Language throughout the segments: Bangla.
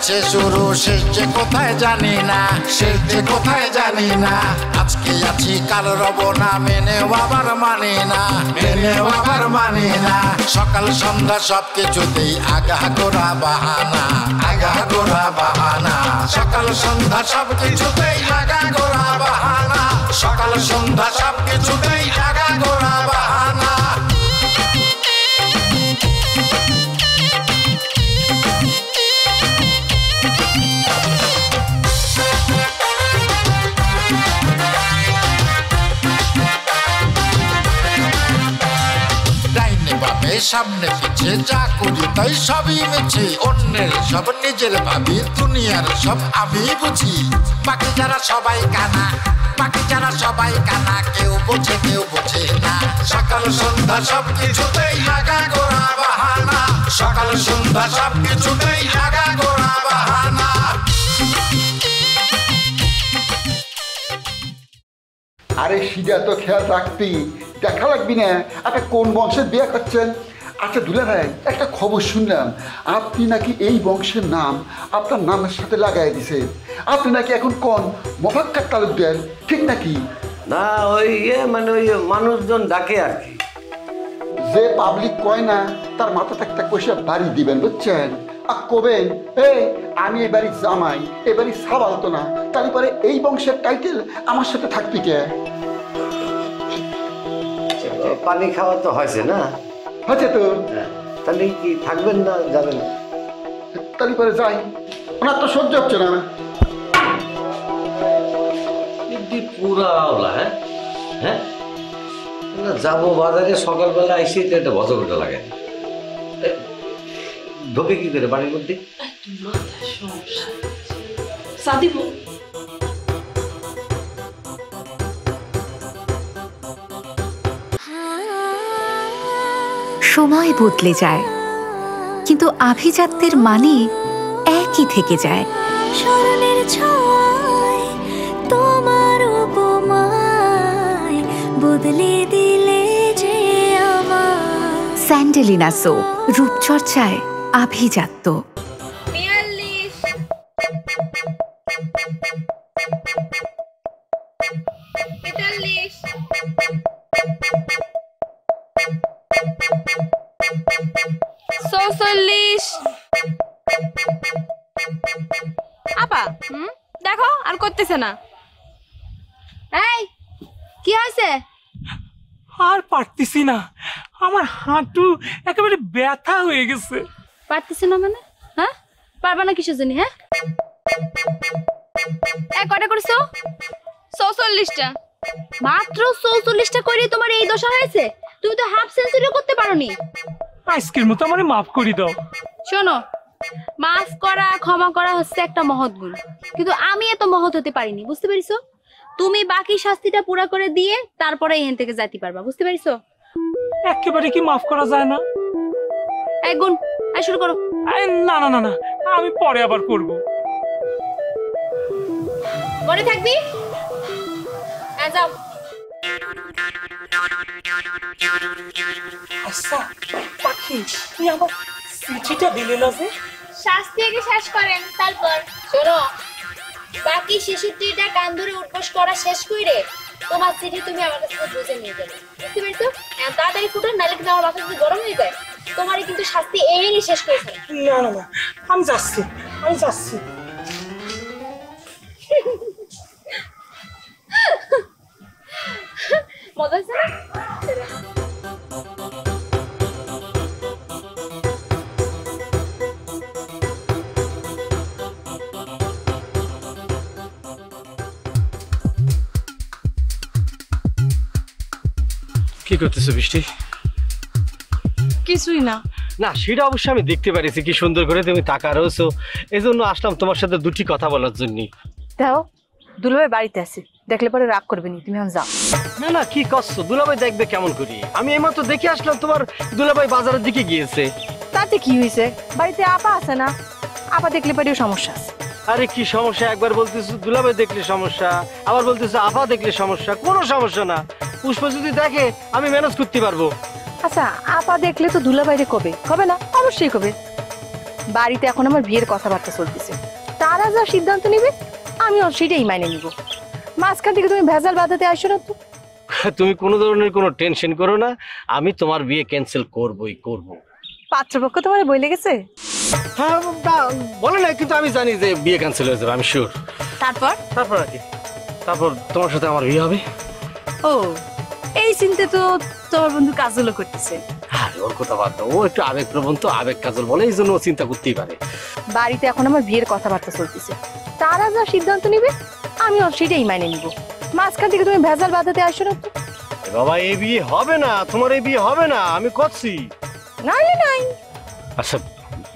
গেছে শুরু, শেষ যে কোথায় জানি না, শেষ যে কোথায় জানি না। আজকে আছি কাল রব না, মেনেও আবার মানি না, মেনেও আবার মানি না। সকাল সন্ধ্যা সবকিছুতেই আগাগোড়া বাহানা, আগাগোড়া বাহানা। সকাল সন্ধ্যা সবকিছুতেই আগাগোড়া বাহানা, সকাল সন্ধ্যা সবকিছুতেই আগাগোড়া বাহানা। সামনে পিছে যা করি তাই সবই মিছে, অন্যের সব নিজের ভাবি, দুনিয়ার সব আমি বুঝি। বাকি যারা সবাই কানা, বাকি যারা সবাই কানা, কেউ বোঝে কেউ বোঝে না। সকাল সন্ধ্যা সব কিছুতেই আগাগোড়া বাহানা, সকাল সন্ধ্যা সব কিছুতেই আগাগোড়া বাহানা। আরে সিজা তো খেয়াল রাখবি, দেখা লাগবি না আপনি কোন বংশের বিয়ে করছেন। আচ্ছা দুলা ভাই, একটা খবর শুনলাম আপনি নাকি এই বংশের নাম আপনার নামের সাথে লাগাই দিছে। আপনি নাকি এখন কোন মোফাক্কার তালুকদার, ঠিক নাকি? না, ওই মানে ওই মানুষজন ডাকে আর কি। যে পাবলিক কয় না তার মাথাতে একটা কষে বাড়ি দিবেন, বুঝছেন? আর কবেন এই আমি এই বাড়ির জামাই, এ বাড়ির সাবাল তো না, তারপরে এই বংশের টাইটেল আমার সাথে থাকবি কে? পানি খাওয়া তো হয়েছে না? হয়েছে তো। তাহলে কি থাকবেন না যাবেন? তারপরে যাই, ওনার তো সহ্য হচ্ছে না। পুরা হ্যাঁ হ্যাঁ যাবো বাজারে, সকালবেলা এসে তো একটা বজরটা লাগে। ঢোকে কি করে বাড়ির মধ্যে? সময় বদলে যায় কিন্তু আভিজাত্যের মানে একই থেকে যায়। স্মরণের ছোঁয়ায় তোমার উপমায় বদলে দিলে যে আমার। স্যান্ডেলিনা সো, রূপচর্চায় আভিজাত্য। 42 46 আপা দেখো আর করতেছে না। এই কি হয়েছে? আর পারতেছি না, আমার হাঁটু একেবারে ব্যথা হয়ে গেছে। পারতেছি না মানে? হ্যাঁ পারবা না কিসের জন্য? হ্যাঁ কয়টা করছো? 44টা। মাত্র 44টা করে তোমার এই দশা হয়েছে? তুমি তো হাফ সেঞ্চুরিও করতে পারোনি। আজকের মতো আমারে মাফ করে দাও। শোনো, মাফ করা ক্ষমা করা হচ্ছে একটা মহৎ গুণ, কিন্তু আমি এত মহৎ হতে পারিনি, বুঝতে পেরেছো? তুমি বাকি শাস্তিটা পুরা করে দিয়ে তারপরে এখান থেকে যাইতে পারবা, বুঝতে পেরেছো? একেবারে কি মাফ করা যায় না? এক গুণ শুরু করো। না না না না, আমি পরে আবার করব। মনে থাকবি? যাও। আচ্ছা পাখি, তুই আমার চিঠিটা দিলে না যে? শাস্তি আগে শেষ করেন তারপর। শোনো, বাকি 66টা কান ধরে উঠবস করা শেষ কইরে তোমার চিঠি তুমি আমার কাছে বুঝে নিয়ে যাবে, বুঝতে পেরেছো? তাড়াতাড়ি ফুটান, নাহলে কিন্তু আমার মাথা গরম হয়ে যায়। তোমারই কিন্তু শাস্তি এই শেষ করে ফেলে। না না না, আমি যাচ্ছি, আমি যাচ্ছি। মজা হচ্ছে না? কি করতেছো বৃষ্টি? কিছুই না। না সেটা অবশ্যই আমি দেখতে পারিছি, কি সুন্দর করে তুমি টাকা রয়েছো, এই জন্য আসলাম তোমার সাথে দুটি কথা বলার জন্য। দাও, দুলাভাই বাড়িতে আছে, দেখলে পরে রাগ করবে নি, তুমি এখন যাও। না না কি করছো, দুলাভাই দেখবে কেমন করি? আমি এইমাত্র দেখে আসলাম তোমার দুলাভাই বাজারের দিকে গিয়েছে। তাতে কি হয়েছে? বাড়িতে আপা আছে না, আপা দেখলে পরেও সমস্যা আছে। আরে কি সমস্যা? একবার বলতেছো দুলাভাই দেখলে সমস্যা, আবার বলতেছো আপা দেখলে সমস্যা। কোনো সমস্যা না, পুষ্প যদি দেখে আমি ম্যানেজ করতে পারবো। আচ্ছা আপা দেখলে তো দুলাভাইরে কবে? কবে না? অবশ্যই কবে। বাড়িতে এখন আমার বিয়ের কথাবার্তা চলতেছে, তারা যা সিদ্ধান্ত নিবে আমিও সেটাই মাইনে নিব। মাঝখান থেকে তুমি ভেজাল বাঁধাতে আসো না তো। তুমি কোনো ধরনের কোনো টেনশন করো না, আমি তোমার বিয়ে ক্যান্সেল করবই করব। পাত্রপক্ষ তোমার বই লেগেছে? হ্যাঁ বলে না, কিন্তু আমি জানি যে বিয়ে ক্যান্সেল হয়ে যাবে, আমি শিওর। তারপর তারপর আর কি? তারপর তোমার সাথে আমার বিয়ে হবে। ও এই চিন্তা তো তোমার বন্ধু কাজলও করতেছে। আরে ওর কথা বাদ দাও, ও একটু আবেগপ্রবণ তো, আবেগ কাজল বলে, এই জন্য ও চিন্তা করতেই পারে। বাড়িতে এখন আমার বিয়ের কথাবার্তা চলতেছে, তারা যা সিদ্ধান্ত নিবে আমিও সেটাই মাইনে নিব। মাঝখান থেকে তুমি ভেজাল বাঁধাতে আসো না তো। বাবা এই বিয়ে হবে না, তোমার এই বিয়ে হবে না, আমি করছি। নাইলে নাই। আচ্ছা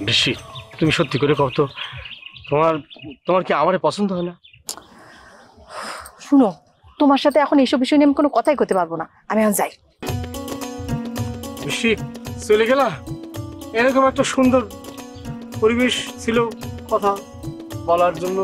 বেশি তুমি সত্যি করে কও তো, তোমার কি আমারে পছন্দ হয় না? শুনো, তোমার সাথে এখন এইসব বিষয় নিয়ে আমি কোনো কথাই করতে পারবো না, আমি এখন যাই। বেশি চলে গেলা, এরকম একটা সুন্দর পরিবেশ ছিল কথা বলার জন্য।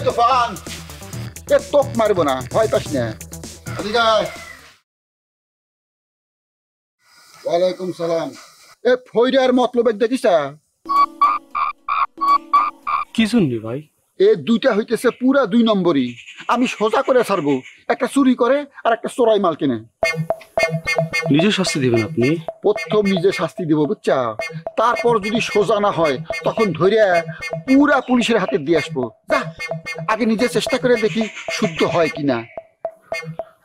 তুফান, এ তোক মারবো না, ভয় পাস না। ওয়ালাইকুম সালাম। এ ফইরার মতলব দেখিস? কি শুনলি ভাই? এ দুইটা হইতেছে পুরা 2 নম্বরই। আমি সোজা করে ছাড়বো, একটা চুরি করে আর একটা চোরাই মাল কিনে। নিজে শাস্তি দিবেন আপনি? প্রথম নিজে শাস্তি দিব, বুঝছা? তারপর যদি সোজা না হয় তখন ধরে পুরা পুলিশের হাতে দিয়ে আসবো। যা, আগে নিজে চেষ্টা করে দেখি শুদ্ধ হয় কিনা।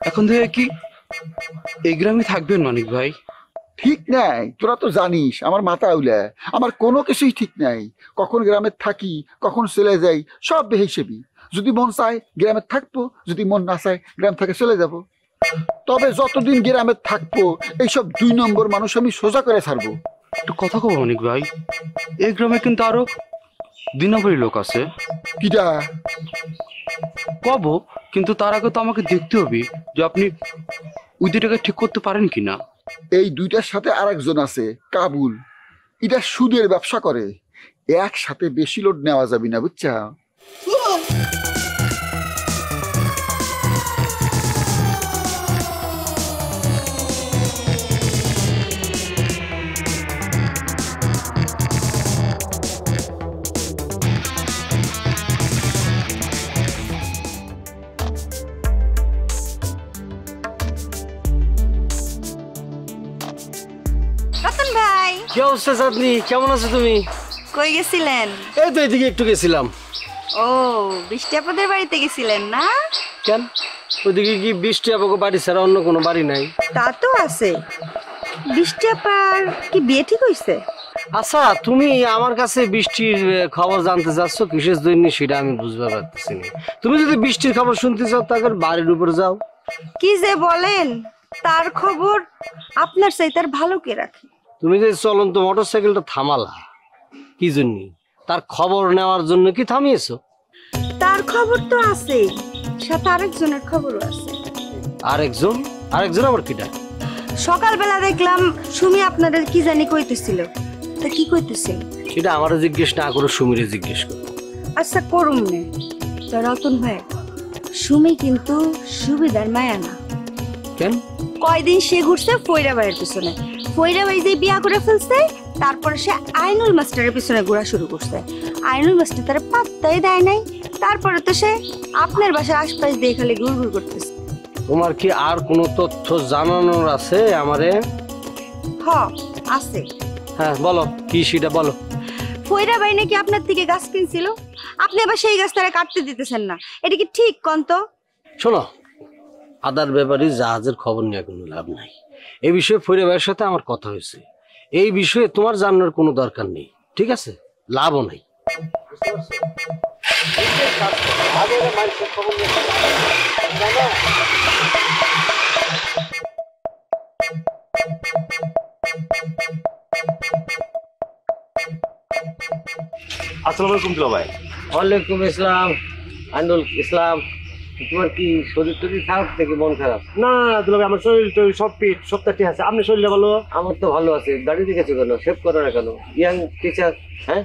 এখন থেকে কি এই গ্রামে থাকবেন মানিক ভাই? ঠিক নাই, তোরা তো জানিস আমার মাথা উলে, আমার কোনো কিছুই ঠিক নাই। কখন গ্রামে থাকি, কখন চলে যাই, সব বেহিসেবি। যদি মন চায় গ্রামে থাকবো, যদি মন না চায় গ্রাম থেকে চলে যাব। তবে যতদিন গ্রামে থাকবো এইসব 2 নম্বর মানুষ আমি সোজা করে ছাড়বো। একটু কথা কব মানিক ভাই, এই গ্রামে কিন্তু আরো 2 নম্বরই লোক আছে। কিটা কব, কিন্তু তার আগে তো আমাকে দেখতে হবে যে আপনি ওই দুটাকে ঠিক করতে পারেন কিনা। এই দুইটার সাথে আরেকজন আছে, কাবুল। এটা সুদের ব্যবসা করে, একসাথে বেশি লোড নেওয়া যাবে না, বুঝছা? রতন ভাই, কি অবস্থা চাঁদনি, কেমন আছো তুমি? কই গেছিলেন? এই তো এদিকে একটু গেছিলাম। ও বৃষ্টি আপনাদের বাড়িতে গেছিলেন না? কেন, ওদিকে কি বৃষ্টি আপাকে বাড়ি ছাড়া অন্য কোনো বাড়ি নাই? তা তো আছে। বৃষ্টি আপার কি বিয়ে ঠিক হইছে? আচ্ছা তুমি আমার কাছে বৃষ্টির খবর জানতে চাচ্ছ, কিসের জন্য সেটা আমি বুঝতে পারতেছি না। তুমি যদি বৃষ্টির খবর শুনতে চাও তাকে বাড়ির উপর যাও। কি যে বলেন, তার খবর আপনার চাই তার ভালো কে রাখে? তুমি যে চলন্ত মোটরসাইকেলটা থামালা কি জন্য? তার খবর নেওয়ার জন্য কি থামিয়েছো? তার খবর তো আছে, সাথে আরেকজনের খবরও আছে। আরেকজন? আরেকজন আবার কিটা? সকালবেলা দেখলাম সুমি আপনাদের কি জানি কইতেছিল। তা কি কইতেছিল? সেটা আমারও জিজ্ঞেস না করে সুমিরে জিজ্ঞেস করো। আচ্ছা করুম নে। তো রতন ভাই, সুমি কিন্তু সুবিধার মায়া না। কেন? কয়দিন সে ঘুরছে ফয়রা ভাইয়ের পিছনে। ফয়রা ভাই যে বিয়া করে ফেলছে, তারপরে সে আইনুল মাস্টারের পিছনে ঘোরা শুরু করছে। আইনুল মাস্টার তার পাত্তাই দেয় নাই। তারপরে তো সে আপনার বাসার আশপাশ দিয়ে খালি ঘুর ঘুর করতেছে। তোমার কি আর কোনো তথ্য জানানোর আছে আমারে? হ আছে। হ্যাঁ বলো, কি সেটা বলো। ফয়রা ভাই নাকি আপনার থেকে গাছ কিনছিল, আপনি আবার সেই গাছ তারা কাটতে দিতেছেন না। এটা কি ঠিক কোন তো? শোনো, আদার ব্যাপারে জাহাজের খবর নিয়ে কোনো লাভ নাই। এই বিষয়ে ফয়রা ভাইয়ের সাথে আমার কথা হয়েছে। এই বিষয়ে তোমার জানার কোনো দরকার নেই, ঠিক আছে? লাভও নাই। আসসালামু আলাইকুম দুলা ভাই। ওয়ালাইকুম আসসালাম আইনুল ইসলাম। তোমার কি শরীর টরীর খারাপ থেকে মন খারাপ? না না দুলা ভাই, আমার শরীর টরীর সব ফিট, সবটা ঠিক আছে। আপনি শরীরটা ভালো? আমার তো ভালো আছে। দাড়ি দেখেছো কেন? শেভ করো না কেন? Young teacher. হ্যাঁ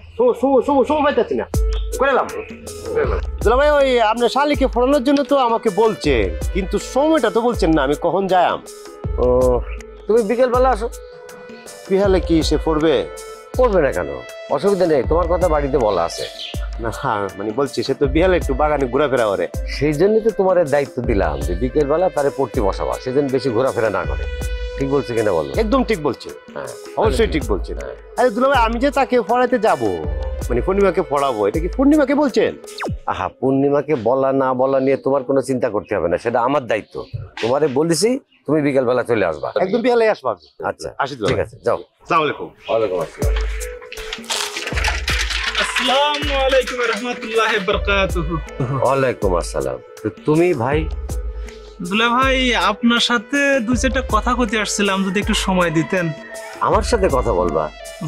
সময় পাইতেছি না, করে এলাম। দুলা ভাই, ওই আপনার শালিকে পড়ানোর জন্য তো আমাকে বলছে, কিন্তু সময়টা তো বলছেন না, আমি কখন যাইম? ও, তুমি বিকেলবেলা আসো। বিহালে কি সে পড়বে? পড়বে না কেন? অসুবিধা নেই, তোমার কথা বাড়িতে বলা আছে। না মানে বলছি, সে তো বিহালে একটু বাগানে ঘোরাফেরা করে। সেই জন্যই তো তোমার দায়িত্ব দিলাম যে বিকেলবেলা তারে পড়তে বসাবা, সেদিন বেশি ঘোরাফেরা না করে। ঠিক বলছে কিনা বলো? একদম ঠিক বলছে। হ্যাঁ, অবশ্যই ঠিক বলছে। আরে দুলা ভাই, আমি যে তাকে পড়াতে যাব, মানে পূর্ণিমাকে পড়াবো, এটা কি পূর্ণিমাকে বলছেন? আহা, পূর্ণিমাকে বলা না বলা নিয়ে তোমার কোনো চিন্তা করতে হবে না, সেটা আমার দায়িত্ব। তোমারে বলেছি তুমি বিকেলবেলা চলে আসবা। একদম বিহালে আসবা। আচ্ছা আসি, ঠিক আছে, যাও। আসসালামু আলাইকুম। ওয়ালাইকুম আসসালাম। আসসালামু আলাইকুম ওয়া রাহমাতুল্লাহি ওয়া বারাকাতুহু। ওয়ালাইকুম আসসালাম। তো তুমি ভাই? দুলা ভাই, আপনার সাথে দুই চারটা কথা কইতে আসছিলাম, যদি একটু সময় দিতেন। আমার সাথে কথা বলবা?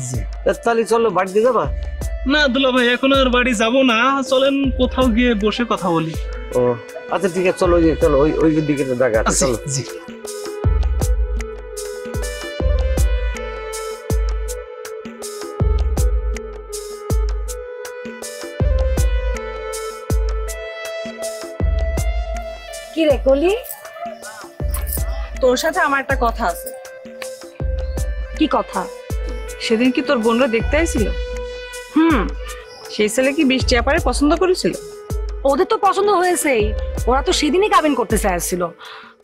জি। তাহলে চলো বাড়িতে যাবা? না দুলা ভাই, এখন আর বাড়ি যাব না, চলেন কোথাও গিয়ে বসে কথা বলি। ও আচ্ছা ঠিক আছে, চলো চলো, ওই দিকে তো জায়গা আছে, চলো। জি। কি রে কলি, তোর সাথে আমার একটা কথা আছে। কি কথা? সেদিন কি তোর বোনরা দেখতে আইছিল? সেই ছেলে কি বৃষ্টি আপারে পছন্দ করেছিল? ওদের তো পছন্দ হয়েছেই, ওরা তো সেদিনই কাবিন করতে চাইছিল,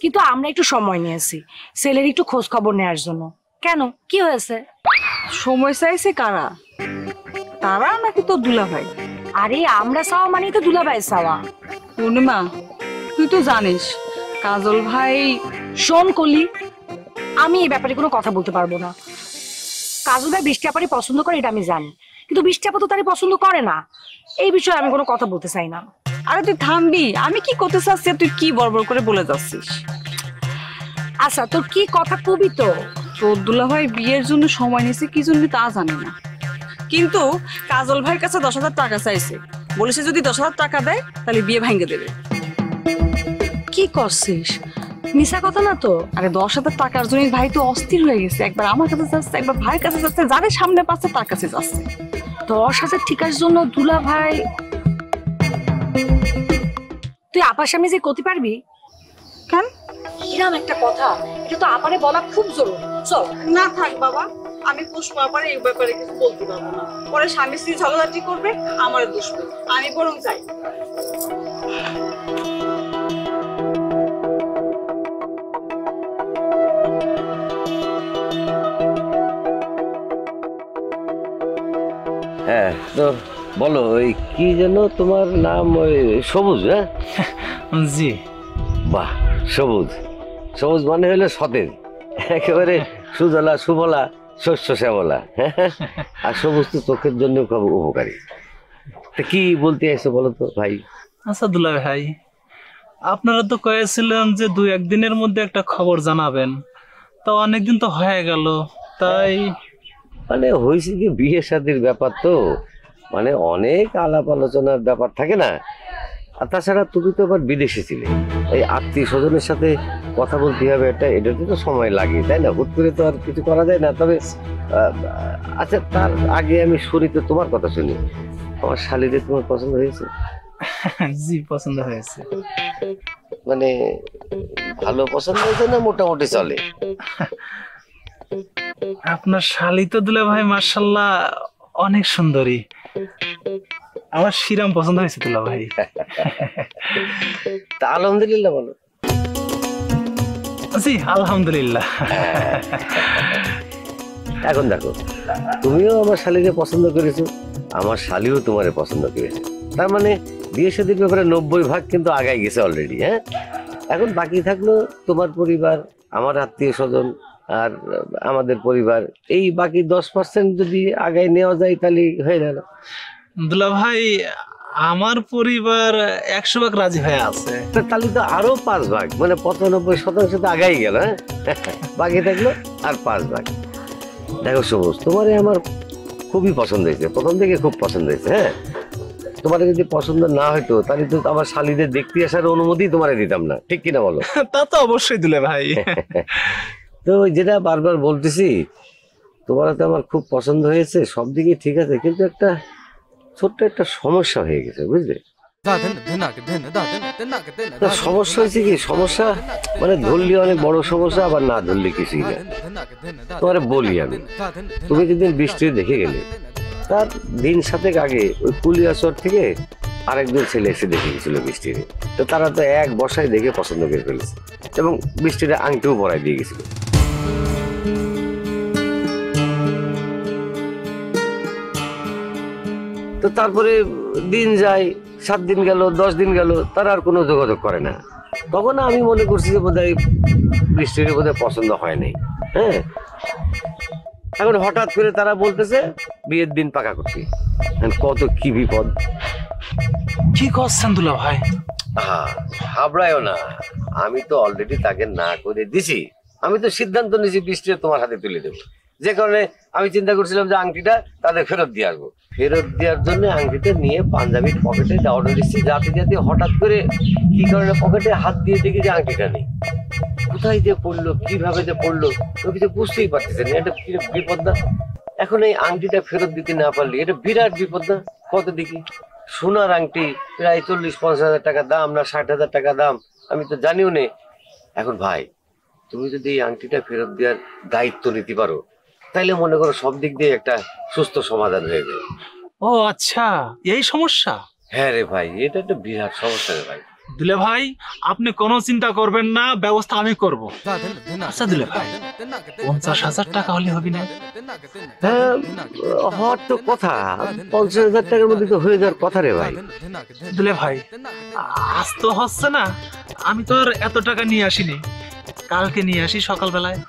কিন্তু আমরা একটু সময় নিয়েছি ছেলের একটু খোঁজ খবর নেওয়ার জন্য। কেন, কি হয়েছে? সময় চাইছে কারা? তারা নাকি তোর দুলাভাই? আরে আমরা চাওয়া মানে তো দুলাভাই চাওয়া। পূর্ণিমা, তুই তো জানিস কাজল ভাই। শোন কলি, আমি এই ব্যাপারে কোনো কথা বলতে পারবো না। কাজল ভাই বৃষ্টি আপারে পছন্দ করে এটা আমি জানি, কিন্তু বৃষ্টি আপা তো তারে পছন্দ করে না। এই বিষয়ে আমি কোনো কথা বলতে চাই না। আরে তুই থামবি, আমি কি করতে চাচ্ছি তুই কি বড়বড় করে বলে যাচ্ছিস? আচ্ছা, তোর কি কথা কবি? তো তোর দুলাভাই বিয়ের জন্য সময় নিয়েছে কি জন্য তা জানি না, কিন্তু কাজল ভাইয়ের কাছে 10,000 টাকা চাইছে, বলেছে যদি 10,000 টাকা দেয় তাহলে বিয়ে ভাঙে দেবে। কি করছিস? মিশা কথা না তো। আরে 10,000 টাকার জন্য ভাই তো অস্থির হয়ে গেছে, একবার আমার কাছে যাচ্ছে, একবার ভাইয়ের কাছে যাচ্ছে, যাদের সামনে পাচ্ছে তার কাছে যাচ্ছে। 10,000 টাকার জন্য দুলা ভাই? তুই আপার সামনে যে করতে পারবি? কেন? কিরাম একটা কথা, এটা তো আপারে বলা খুব জরুরি। চল। না থাক বাবা, আমি পুষ্প আপারে এই ব্যাপারে কিছু বলতে পারবো না, পরে স্বামী স্ত্রী ঝগড়াঝাটি করবে, আমার দোষ হবে। আমি বরং যাই। হ্যাঁ, তো বলো, ওই কি যেন তোমার নাম? ওই সবুজ? হ্যাঁ জি। বাহ, সবুজ। সবুজ মানে হলো সতেজ, একেবারে সুজলা সুফলা, শস্য শ্যামলা। আর সবুজ তো চোখের জন্য খুব উপকারী। তা কি বলতে আইছো বলো তো ভাই? আচ্ছা দুলা ভাই, আপনারা তো কয়েছিলেন যে 2-1 দিনের মধ্যে একটা খবর জানাবেন, তো অনেকদিন তো হয়ে গেল, তাই মানে হয়েছে কি, বিয়ে শাদীর ব্যাপার তো, মানে অনেক আলাপ আলোচনার ব্যাপার থাকে না। আর তাছাড়া তুমি তো আবার বিদেশে ছিলে, এই আত্মীয় স্বজনের সাথে কথা বলতে হবে, এটাতে তো সময় লাগে, তাই না? হুট করে তো আর কিছু করা যায় না। তবে আচ্ছা, তার আগে আমি শুরুতে তোমার কথা শুনি। আমার শালীদের তোমার পছন্দ হয়েছে? জি, পছন্দ হয়েছে। মানে ভালো পছন্দ হয়েছে না মোটামুটি চলে? আপনার শালী তো দুলা ভাই মাশাআল্লাহ অনেক সুন্দরী, আমার শিরাম পছন্দ হয়েছে দুলা ভাই। তা আলহামদুলিল্লাহ বলো। জি আলহামদুলিল্লাহ। এখন দেখো, তুমিও আমার শালীকে পছন্দ করেছো, আমার শালীও তোমারে পছন্দ করেছে, তার মানে বিয়ে শাদীর ব্যাপারে 90% কিন্তু আগাই গেছে অলরেডি। হ্যাঁ, এখন বাকি থাকলো তোমার পরিবার, আমার আত্মীয় স্বজন, আর আমাদের পরিবার। এই বাকি 10% যদি আগাই নেওয়া যায় তাহলে হয়ে গেল। দুলা ভাই, আমার পরিবার 100% রাজি হয়ে আছে। তাহলে তো আরো 5 ভাগ, মানে 95% তো আগাই গেল। হ্যাঁ, বাকি থাকলো আর 5 ভাগ। দেখো সবুজ, তোমারে আমার খুবই পছন্দ হয়েছে, প্রথম থেকে খুব পছন্দ হয়েছে। হ্যাঁ, তোমার যদি পছন্দ না হইতো তাহলে তো আমার শালিদের দেখতে আসার অনুমতি তোমারে দিতাম না, ঠিক কিনা বলো? তা তো অবশ্যই দুলে ভাই। তো যেটা বারবার বলতেছি, তোমার তো আমার খুব পছন্দ হয়েছে, সব দিকে ঠিক আছে, কিন্তু একটা ছোট্ট একটা সমস্যা হয়ে গেছে, বুঝলে? সমস্যা হয়েছে কি, সমস্যা মানে ধরলে অনেক বড় সমস্যা, আবার না ধরলে কিছুই না। তোমার বলি আমি, তুমি যেদিন বৃষ্টি দেখে গেলে তার দিন 7 আগে ওই কুলিয়াচর থেকে আরেকজন ছেলে এসে দেখে গেছিল বৃষ্টিরে। তো তারা তো এক বসায় দেখে পছন্দ করে ফেলেছে এবং বৃষ্টিরে আংটিও পরাই দিয়ে গেছিল। তো তারপরে দিন যায়, 7 দিন গেল, 10 দিন গেল, তারা আর কোনো যোগাযোগ করে না। তখন আমি মনে করছি যে বোধহয় বৃষ্টির বোধহয় পছন্দ হয় নাই। হ্যাঁ, এখন হঠাৎ করে তারা বলতেছে বিয়ের দিন পাকা করছি। কত কি বিপদ! কি করছেন দুলা ভাই? ঘাবড়ায়ও না, আমি তো অলরেডি তাকে না করে দিছি। আমি তো সিদ্ধান্ত নিয়েছি বৃষ্টি তোমার হাতে তুলে দেবো, যে কারণে আমি চিন্তা করছিলাম যে আংটিটা তাদের ফেরত দিয়ে আসবো। ফেরত দেওয়ার জন্য আংটিটা নিয়ে পাঞ্জাবির পকেটে অর্ডার দিচ্ছি, যাতে যাতে হঠাৎ করে কি কারণে পকেটে হাত দিয়ে দেখি যে আংটিটা নেই। কোথায় যে পড়লো, কিভাবে যে পড়লো, তো কিছু বুঝতেই পারতেছে না। এটা বিপদ না? এখন এই আংটিটা ফেরত দিতে না পারলে এটা বিরাট বিপদ না? কত দেখি সোনার আংটি প্রায় 40-50 হাজার টাকা দাম, না 60 হাজার টাকা দাম, আমি তো জানিও নে। এখন ভাই, তুমি যদি এই আংটিটা ফেরত দেওয়ার দায়িত্ব নিতে পারো, তাইলে মনে করো সব দিক দিয়ে একটা সুস্থ সমাধান হয়ে যাবে। ও আচ্ছা, এই সমস্যা? হ্যাঁ রে ভাই, এটা একটা বিরাট সমস্যা রে ভাই। দুলে ভাই, আপনি কোনো চিন্তা করবেন না, ব্যবস্থা আমি করব। আচ্ছা দুলে ভাই, 50,000 টাকা হলে হবে না? হ্যাঁ, হওয়ার তো কথা, 50,000 টাকার মধ্যে তো হয়ে যাওয়ার কথা রে ভাই। দুলে ভাই, আজ তো হচ্ছে না, আমি তো আর এত টাকা নিয়ে আসিনি, কালকে নিয়ে আসি সকালবেলায়।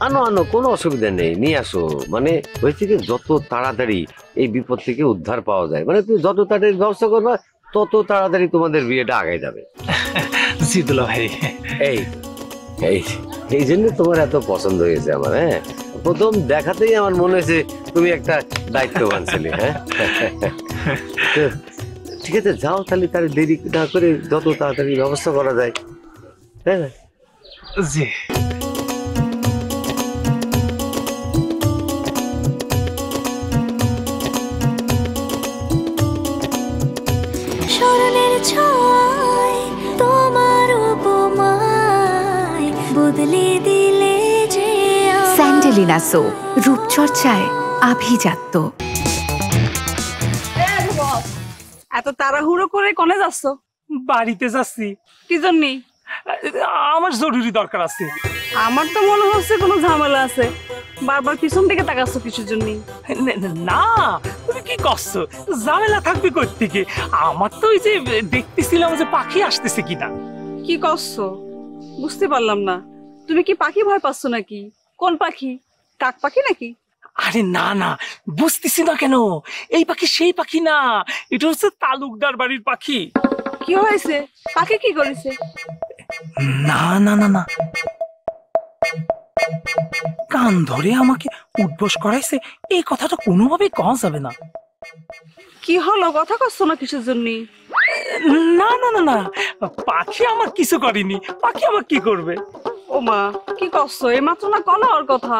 আনো আনো, কোনো অসুবিধা নেই, নিয়ে আসো। মানে হয়েছে কি, যত তাড়াতাড়ি এই বিপদ থেকে উদ্ধার পাওয়া যায়, মানে তুমি যত তাড়াতাড়ি ব্যবস্থা করবা তত তাড়াতাড়ি তোমাদের বিয়েটা আগায় যাবে। জি দুলা ভাই। এই এই এই জন্য তোমার এত পছন্দ হয়েছে আমার। হ্যাঁ, প্রথম দেখাতেই আমার মনে হয়েছে তুমি একটা দায়িত্ববান ছেলে। হ্যাঁ, ঠিক আছে, যাও তাহলে, তার দেরি না করে যত তাড়াতাড়ি ব্যবস্থা করা যায়। হ্যাঁ জি। স্মরণের ছোঁয়ায় তোমার উপমায় বদলে দিলে যে স্যান্ডেলিনা সো, রূপচর্চায় আভিজাত্য। এত তাড়াহুড়ো করে কোনে যাচ্ছ? বাড়িতে যাচ্ছি। কি জন্যে? আমার জরুরি দরকার আছে। আমার তো মনে হচ্ছে কোনো ঝামেলা আছে, বারবার পিছন থেকে তাকাচ্ছ কিছুর জন্য। না, তুমি কি করছো? ঝামেলা থাকবে কই থেকে? আমার তো ওই যে দেখতেছিলাম যে পাখি আসতেছে কিনা। কি করছো বুঝতে পারলাম না। তুমি কি পাখি ভয় পাচ্ছ নাকি? কোন পাখি? কাক পাখি নাকি? আরে না না, বুঝতেছি না কেন? এই পাখি সেই পাখি না, এটা হচ্ছে তালুকদার বাড়ির পাখি। কি হয়েছে? পাখি কি করেছে? না না না না, কান ধরে আমাকে উঠবোস করাইছে, এই কথাটা কোনোভাবেই কওয়া যাবে না। কি হলো, কথা করছো না কিসের জন্য? না না না না, পাখি আমার কিছু করেনি, পাখি আমার কি করবে? ও মা, কি করছো? এই মাত্র না কলা ওর কথা।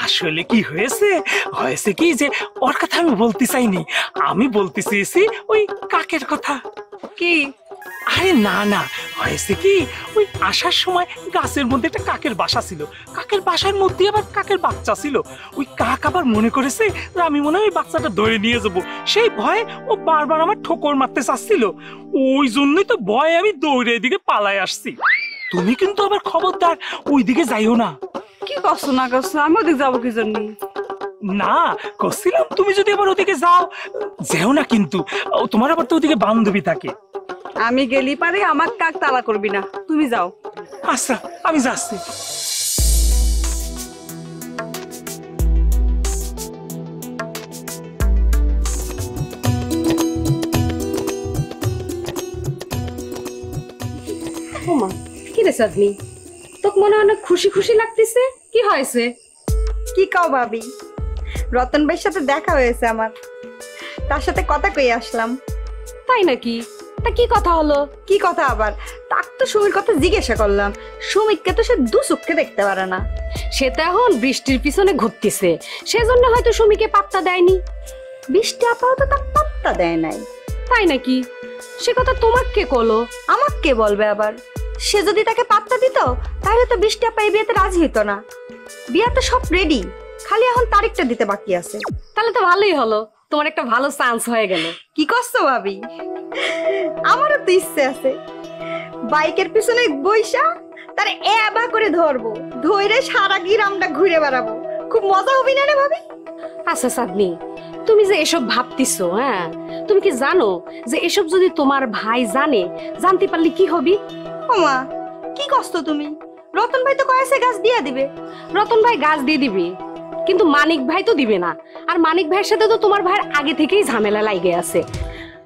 আসলে কি হয়েছে, হয়েছে কি যে ওর কথা আমি বলতে চাইনি, আমি বলতে চেয়েছি ওই কাকের কথা। কি? আরে না না, হয়েছে কি, ওই আসার সময় গাছের মধ্যে একটা কাকের বাসা ছিল, কাকের বাসার মধ্যে আবার কাকের বাচ্চা ছিল। ওই কাক আবার মনে করেছে আমি মনে হয় ওই বাচ্চাটা ধরে নিয়ে যাবো, সেই ভয়ে ও বারবার আমার ঠোকর মারতে চাচ্ছিল। ওই জন্যই তো ভয়ে আমি দৌড়ে এদিকে পালায় আসছি। তুমি কিন্তু আবার খবরদার ওই দিকে যাইও না। কি করছো না করছো, আমি ওদিকে যাবো কি জন্য? না, করছিলাম তুমি যদি আবার ওদিকে যেও না, কিন্তু তোমার আবার তো ওদিকে বান্ধবী থাকে। আমি গেলি পারে আমার কাক তাড়া করবি না, তুমি যাও। আচ্ছা, আমি যাচ্ছি। ওমা, কি রে চাঁদনি, তোকে মনে অনেক খুশি খুশি লাগতেছে, কি হয়েছে? কি কাও ভাবি, রতন ভাইয়ের সাথে দেখা হয়েছে আমার, তার সাথে কথা কই আসলাম। তাই নাকি? তা কি কথা হলো? কি কথা আবার? তাক তো সুমির কথা জিজ্ঞাসা করলাম। সুমিককে তো সে দু চোখে দেখতে পারে না। সে তো এখন বৃষ্টির পিছনে ঘুরতেছে, সেজন্য হয়তো সুমিকে পাত্তা দেয়নি। বৃষ্টি আপাতত তার পাত্তা দেয় নাই। তাই নাকি? সে কথা তোমাকে কে কলো? আমাকে কে বলবে আবার? সে যদি তাকে পাত্তা দিত তাহলে তো বৃষ্টি আপা এই বিয়েতে রাজি হইতো না। বিয়াতে সব রেডি, খালি এখন তারিখটা দিতে বাকি আছে। তাহলে তো ভালোই হলো, তোমার একটা ভালো চান্স হয়ে গেল। কি করছো ভাবি? আমারও তো ইচ্ছে আছে বাইকের পিছনে বইসা তার এবা করে ধরবো, ধরে সারা গ্রামটা ঘুরে বেড়াবো। খুব মজা হবে না রে ভাবি? আচ্ছা চাঁদনি, তুমি যে এসব ভাবতিছো, হ্যাঁ তুমি কি জানো যে এসব যদি তোমার ভাই জানতে পারলে কি হবি? ওমা কি কষ্ট তুমি? রতন ভাই তো কয়েছে গাছ দিয়ে দিবে। রতন ভাই গাছ দিয়ে দিবে, কিন্তু মানিক ভাই তো দিবে না। আর মানিক ভাইয়ের সাথে তো তোমার ভাইয়ের আগে থেকেই ঝামেলা লাগে আছে।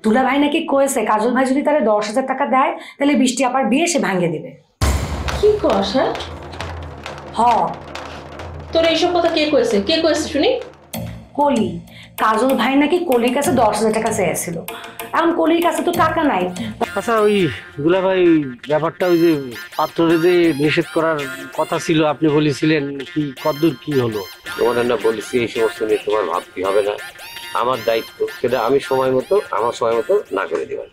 দুলা ভাই নাকি কয়েছে কাজল ভাই যদি তারে 10,000 টাকা দেয় তাহলে বৃষ্টি আপার বিয়ে সে ভাঙিয়ে দিবে। কি কস? হ্যাঁ, তোর এইসব কথা কে কয়েছে? কে কয়েছে শুনি? কলি। কাজল ভাই নাকি কলির কাছে 10,000 টাকা চেয়েছিল, এখন কলির কাছে তো টাকা নাই। আচ্ছা ওই দুলা ভাই ব্যাপারটা ওই যে পাত্রে যে নিষেধ করার কথা ছিল আপনি বলেছিলেন, কি কতদূর কি হলো? তোমার না বলেছি এই সমস্ত নিয়ে তোমার ভাবতে হবে না, আমার দায়িত্ব, সেটা আমি আমার সময় মতো না করে দেবেন।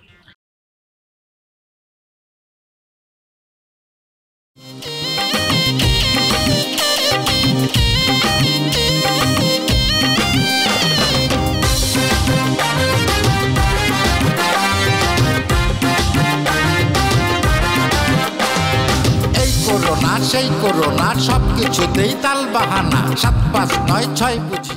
সেই করোনা সবকিছুতেই তাল বাহানা, 7, 5, 9, 6 বুঝি।